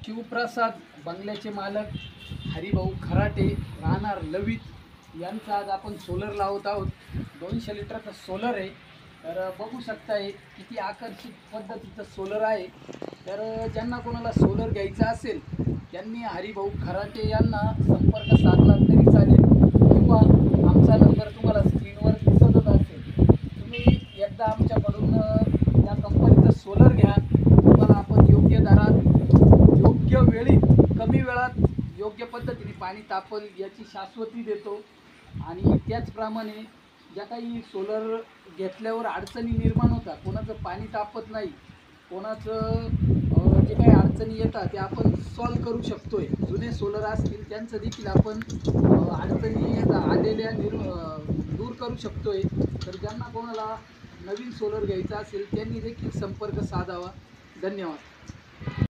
शिवप्रसाद बंगल्याचे मालक हरिभाऊ खराटे राहणार लवित यांचा आज आपण सोलर लावत आहोत. 200 लिटरचा सोलर आहे. तर बघू शकताय किती आकर्षित पद्धतीचं सोलर आहे. तर ज्यांना कोणाला सोलर घ्यायचा असेल त्यांनी हरिभाऊ खराटे यांना संपर्क साधला तरी चालेल किंवा आमचा नंबर तुम्हाला स्क्रीनवर दिसतच असेल. तुम्ही एकदा आमच्याकडून या कंपनीचं सोलर घ्या. तुम्हाला आपण योग्य दरात योग्य वेळी कमी वेळात योग्य पद्धतीने पाणी तापल याची शाश्वती देतो. आणि त्याचप्रमाणे ज्या काही सोलर घेतल्यावर अडचणी निर्माण होतात, कोणाचं पाणी तापत नाही, कोणाचं जे काही अडचणी येतात ते आपण सॉल्व करू शकतोय. जुने सोलर असतील त्यांचं देखील आपण अडचणी आलेल्या दूर करू शकतोय. तर ज्यांना कोणाला नवीन सोलर घ्यायचा असेल त्यांनी देखील संपर्क साधावा. धन्यवाद.